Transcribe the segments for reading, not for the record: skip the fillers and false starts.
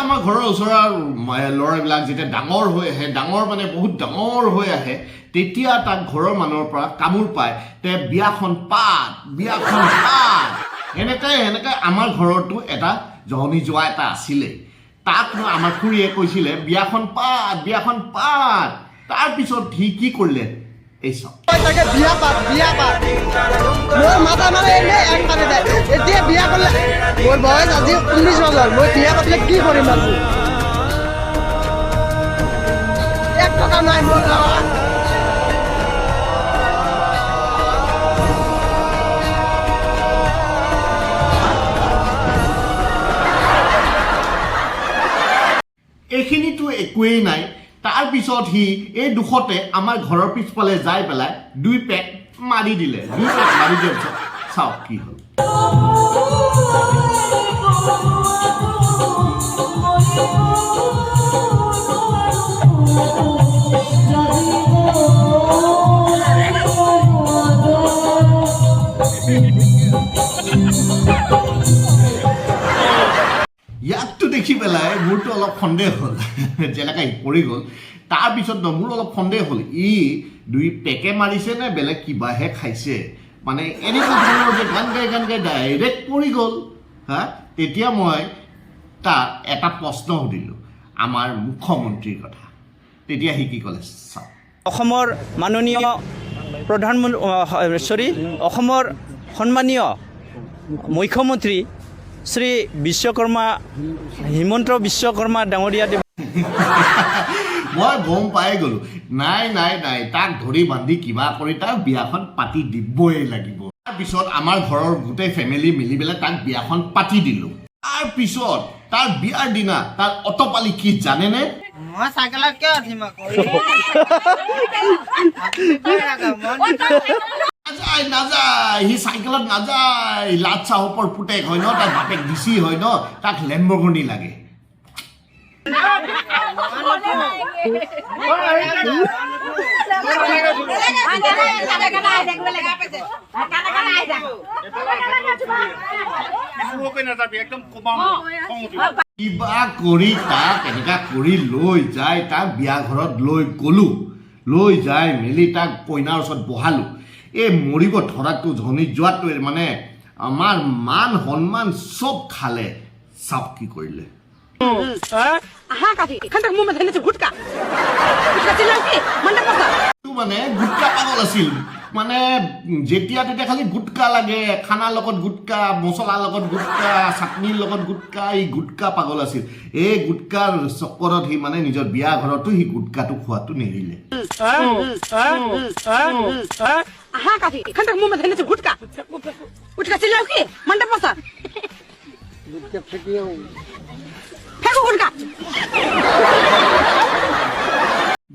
আমাৰ ঘৰৰ ওচৰৰ ল'ৰাবিলাক যেতিয়া ডাঙৰ হৈ আহে ডাঙৰ মানে বহুত ডাঙৰ হৈ আহে তেতিয়া তাক ঘৰৰ মানুহৰ পৰা কামোৰ পায় তে বিয়াখন পাত এনেকৈ আমাৰ ঘৰতো এটা জহনী যোৱা এটা আছিলে তাক আমাৰ খুৰীয়ে কৈছিলে বিয়াখন পাত তাৰপিছত সি কি কৰিলে এই চাওক তাকে বিয়া পাত মোৰ মাথা মানে এনে এক পাতে যায় এতিয়া বিয়া কৰিলে মোৰ বয়স আজি 19 বছৰ মই বিয়া পাতিলে কি কৰিম আৰু এক টকা নাই মোৰ লগত এইখিনিতো একোৱেই নাই তাৰপিছত সি এই দুখতে আমাৰ ঘৰৰ পিছফালে যাই পেলাই 2 পেক মাৰি দিলে 2 পেক মাৰি দিয়াৰ পিছত চাওক কি হ'ল ইয়াকতো দেখি পেলাই মোৰতো অলপ সন্দেহ হ'ল যেনেকৈ পৰি গ'ল তাৰপিছত মোৰ অলপ সন্দেহ হ'ল ই 2 পেকে মাৰিছে নে বেলেগ কিবাহে খাইছে মানে এনেকুৱা ধৰণৰ যে গান গাই ডাইৰেক্ট পৰি গ'ল হা তেতিয়া মই তাক এটা প্ৰশ্ন সুধিলোঁ আমাৰ মুখ্যমন্ত্ৰীৰ কথা তেতিয়া সি কি ক'লে চাওক অসমৰ মাননীয় প্ৰধানমন্ত্ৰী অসমৰ সন্মানীয় মুখ্যমন্ত্ৰী শ্ৰী বিশ্বকৰ্মা হিমন্ত বিশ্বকৰ্মা ডাঙৰীয়া মই গম পাই গ'লো নাই তাক ধৰি বান্ধি কিবা কৰি তাক বিয়াখন পাতি দিবই লাগিব তাৰপিছত আমাৰ ঘৰৰ গোটেই ফেমিলি মিলি পেলাই তাক বিয়াখন পাতি দিলোঁ তাৰপিছত তাৰ বিয়াৰ দিনা তাৰ অটপালি কি জানেনে মই চাইকেলত কিয় উঠিম নাযায় সি চাইকেলত নাযায় লাট চাহপৰ পুতেক হয় ন তাৰ বাপেক ডিচি হয় ন তাক লেম্বৰগিনি লাগে কিবা কৰি তাক এনেকা কৰি লৈ যায় তাক বিয়া ঘৰত লৈ যাই মেলি তাক কইনাৰ ওচৰত বহালোঁ এই মৰিব ধৰাটো ধনী যোৱাটোৱে মানে আমাৰ মান সন্মান চব খালে চাওক কি কৰিলে মানে গুটকা পাগল আছিল মানে যেতিয়া তেতিয়া খালি গুটকা লাগে খানাৰ লগত গুটকা মছলাৰ লগত গুটকা চাটনিৰ লগত গুটকা এই গুটকা পাগল আছিল এই গুটকাৰ চক্কৰত সি মানে নিজৰ বিয়া ঘৰতো সি গুটকাটো খোৱাটো নেৰিলে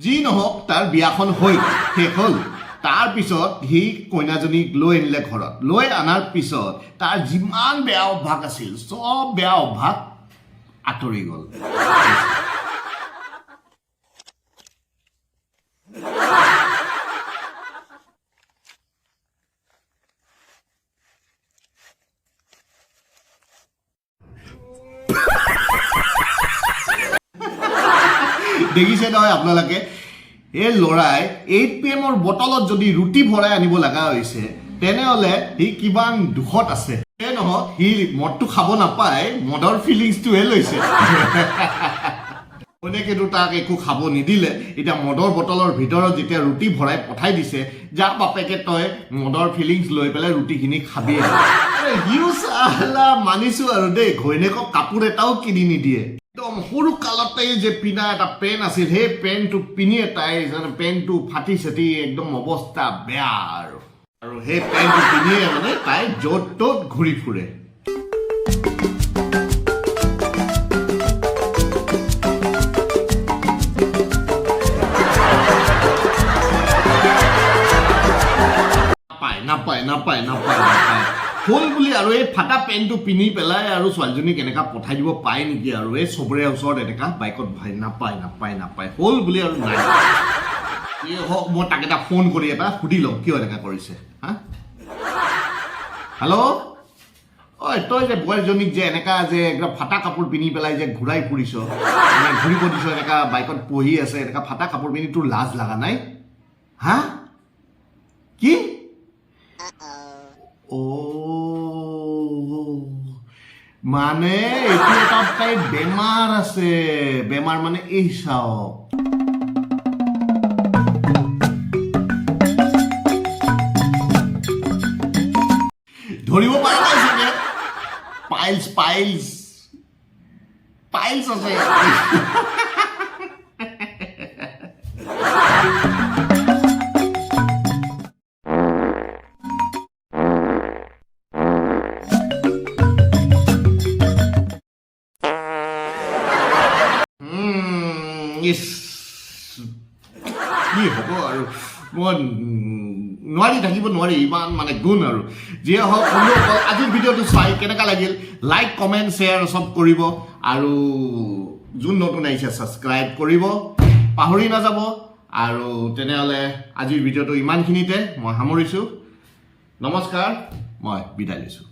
যি নহওক তাৰ বিয়াখন হৈ শেষ হ'ল তাৰপিছত সি কইনাজনীক লৈ আনিলে ঘৰত লৈ অনাৰ পিছত তাৰ যিমান বেয়া অভ্যাস আছিল চব বেয়া অভ্যাস আঁতৰি গ'ল দেখিছে নহয় আপোনালোকে এই ল'ৰাই 8 PM বটলত যদি ৰুটি ভৰাই আনিব লগা হৈছে তেনেহ'লে সি কিমান দুখত আছে নহয় সি মদটো খাব নাপায় মদৰ ফিলিংছটোহে লৈছে কোনেকেতো তাক একো খাব নিদিলে এতিয়া মদৰ বটলৰ ভিতৰত যেতিয়া ৰুটি ভৰাই পঠাই দিছে যা বাপেকে তই মদৰ ফিলিংছ লৈ পেলাই ৰুটিখিনি খাবি সিও চালা মানিছো আৰু দেই ঘৈণীয়েকক কাপোৰ এটাও কিনি নিদিয়ে একদম সৰু কালতে যে পিন্ধা এটা পেন আছিল সেই পেনটো পিন্ধিয়ে তাই পেনটো ফাটি চাটি একদম অৱস্থা বেয়া আৰু সেই পেনটো পিন্ধিয়ে মানে তাই য'ত ত'ত ঘূৰি ফুৰে নাপায় হ'ল বুলি আৰু এই ফাটা পেণ্টটো পিন্ধি পেলাই আৰু ছোৱালীজনীক এনেকা পঠাই দিব পায় নেকি আৰু এই চবৰে ওচৰত এনেকা বাইকত ভাই নাপায় হ'ল বুলি আৰু নাই হওক মই তাক এটা ফোন কৰি এটা সুধি লওঁ কিয় এনেকা কৰিছে হা হেল্ল' ঐ তই যে বোৱাৰীজনীক যে এনেকা যে একদম ফাটা কাপোৰ পিন্ধি পেলাই যে ঘূৰাই ফুৰিছ মানে ঘূৰিব দিছ এনেকা বাইকত পঢ়ি আছে এনেকা ফাটা কাপোৰ পিন্ধি তোৰ লাজ লগা নাই হা কি মানে এইটো এটা তাই বেমাৰ আছে বেমাৰ মানে এই চাওক ধৰিব পৰা নাই চাগে পাইলছ আছে কি হ'ব আৰু মই নোৱাৰি থাকিব নোৱাৰি ইমান মানে গুণ আৰু যিয়ে হওক আজিৰ ভিডিঅ'টো চাই কেনেকুৱা লাগিল লাইক কমেণ্ট শ্বেয়াৰ চব কৰিব আৰু যোন নতুন আহিছে ছাবস্ক্ৰাইব কৰিব পাহৰি নাযাব আৰু তেনেহ'লে আজিৰ ভিডিঅ'টো ইমানখিনিতে মই সামৰিছোঁ নমস্কাৰ মই বিদায় লৈছোঁ